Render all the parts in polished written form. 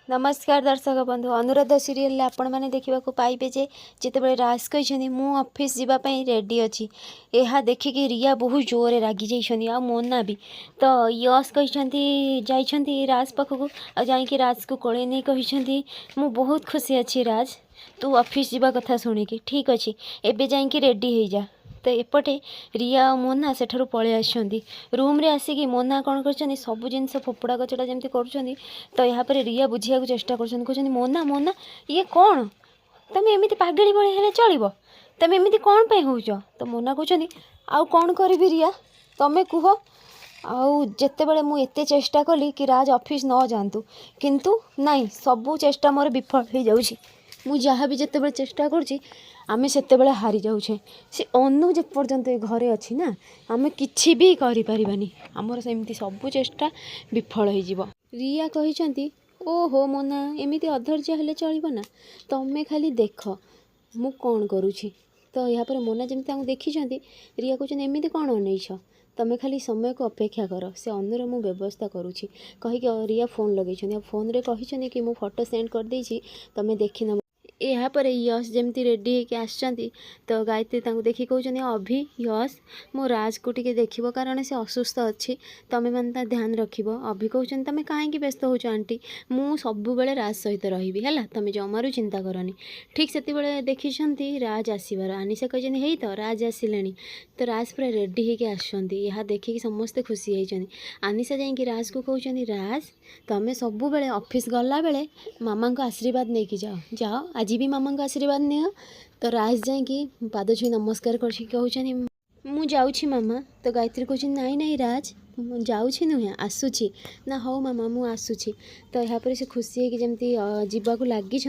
नमस्कार दर्शक बंधु अनुराधा सीरियल आपण मैंने देखा पाइबे जे जितेबाला राज कहते मु ऑफिस जावाई रेडी अच्छी यह देखिकी रिया बहुत जोर रागी जाइछनी आ मोना भी तो यश कहते राज पाखक आईकि राज को कोले नहीं कहते मु बहुत खुशी अच्छी राज तू ऑफिस जावा कथा शुणिकी ठीक अच्छे एबे जाइकी रेडी हो जा तो एपटे रिया और मोना सेठारु पळे आछंती रूम रे आसिकी मोना कौन कर सब जिनस फोपड़ा कचड़ा जमी कर तो यहाँ पर रिया बुझिया चेष्टा कर मोना मोना ये कौन तुम एमती पागली भाई चलो तुम एमती कौन पे होच तो मोना कहते आउ कौन करी रिया तमें कह आउ जिते बड़े मुझे एत चेष्टा कली कि राज ऑफिस न जातु किंतु नाई सबू चेष्टा मोर विफल हो जाऊँगी मु जहाँ भी जिते चेष्टा करुँची आमे सेते बेले हारी जाऊे से अनु जे पर्यंत घरे अच्छी ना आमे किछि भी करि परिबानी आमर सेमती सबू चेष्टा विफल हो जिवो रिया कहिसंती ओहो मोना एमिति अधैर्य हेले चलिबो ना तमे खाली देख मु कौन करुछि तो यहाँ पर मोना जमी देखी रिया कहते एमिति कौन अनैछ तमें खाली समय को अपेक्षा कर से अनुर मु व्यवस्था करुँची कहीकि रिया फोन लगे फोन रे कही कि मु फोटो सेंड कर देछि तमें देखी न यहाँ पर यश जमती रेडी होके आसचंती तो गायत्री देखी कहते अभि यश मो राज को टिके देखिबो कारण से असुस्थ अच्छी तमें माने ध्यान रखिबो अभि कहते तमें कहीं व्यस्त हो आंटी मु सबु बेले राज सहित रही है तमें जमारू चिंता करनी ठीक से देखी राज आसबार आनिशा कहते हे तो राज आसिले तो राज पूरा रेडी होके आसुँच यह देखिकी समस्ते खुशी होती आनिशा जाकि राज को कहते राज तमें सबु बेले ऑफिस गला बेले मामा को आशीर्वाद नहीं जाओ जाओ आज भी मामा को आशीर्वाद नियो तो राज जाकि पाद छुई नमस्कार कर मु जाऊँगी मामा तो गायत्री कहते नाई नाई राज जाऊँगी नुहे आसूची ना हो मामा मु आसूची तो यहाँ पर से खुशी है जमी जावाक लगी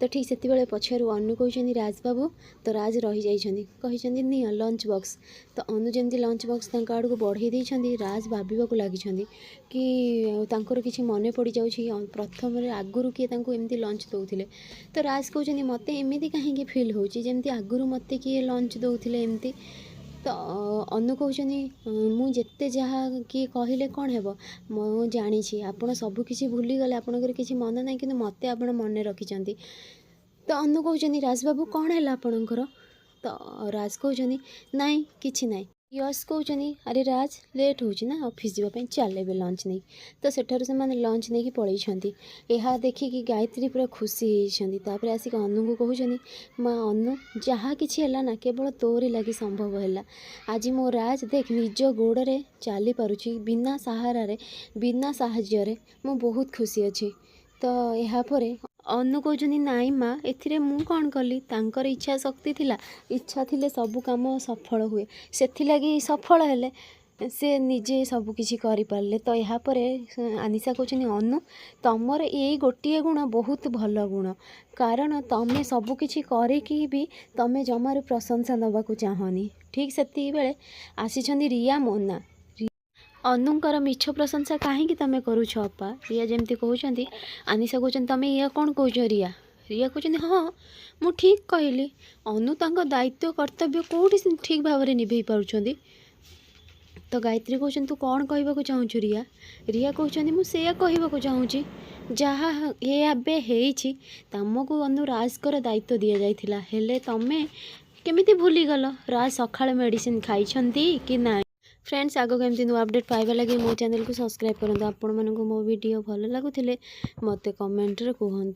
तो ठीक से पछारू अनु कहते राज बाबू तो राज रही जाइए नि लंच बॉक्स तो अनु जमी लंच बॉक्स आड़ को बढ़े देती राज भाविबा लगी कि किसी मन पड़ जा प्रथम आगुरी किए एमती लंच दौले तो राज कहते मत एमती कहीं फिल होमती आगुरी मत किए लंच दौले एमती तो अनु कहते मुझे जहाँ किए कहले कौन है मु जानी आपड़ सबकि भूलीगले आपंकर किसी मन ना कि मत आप मन रखिंट तो अनु कहते राज बाबू कौन है आपणकर तो राज कहते नाई किछि नाई यश कहते अरे राज लेट होना ऑफिस जावाई चल ए लंच नहीं तो सेठार से लंच नहीं पलैंट यह देखिकी गायत्री पूरा खुशी होती आसिक अनु को कहते माँ अनु जहाँ कि ना केवल तोरी लगी संभव है आज मो राज देख निज गोड़े चली पारुची बिना सहारे बिना साहाय्य मु बहुत खुशी अच्छी तो यहाँ अनु कहते नाई माँ एथिरे मु कौन कली तांकर इच्छा शक्ति थिला इच्छा थिले सब काम सफल हुए से सफल हेले से निजे सबकि करें तो यहाँ पर आनिशा कहते अनु तुमर यही गोटे गुण बहुत भल गुण कारण तमें सबकि करी भी तमें जमार प्रशंसा नवाक चाहनी ठीक से बेले आसी रिया मोना अनुंकर मिछ प्रशंसा कहीं तुम करुछ अपा रिया जमती कहते आनिशा कहते तुम या कौन कौच रिया रिया कहते हाँ मु ठीक कहली अनु तांको दायित्व कर्तव्य कौटी ठीक भाव में निभे पार्टी तो गायत्री कहते तू कौन कहवाक चाहूँ रिया रिया कहते मुझे कहवाक चाहूँगी जहाँ ये तुमको अनु राजकर दायित्व दि जाइथिला हेले तमें केमिति भूलीगल राज सकाळ मेडिसिन खाई कि ना फ्रेंड्स आगो केमती नुआ अपडेट पाइबा लगे मो चैनल को सब्सक्राइब करंतु आपण मानक मो वीडियो भल लगुथिले मते कमेंट रे कहंतु।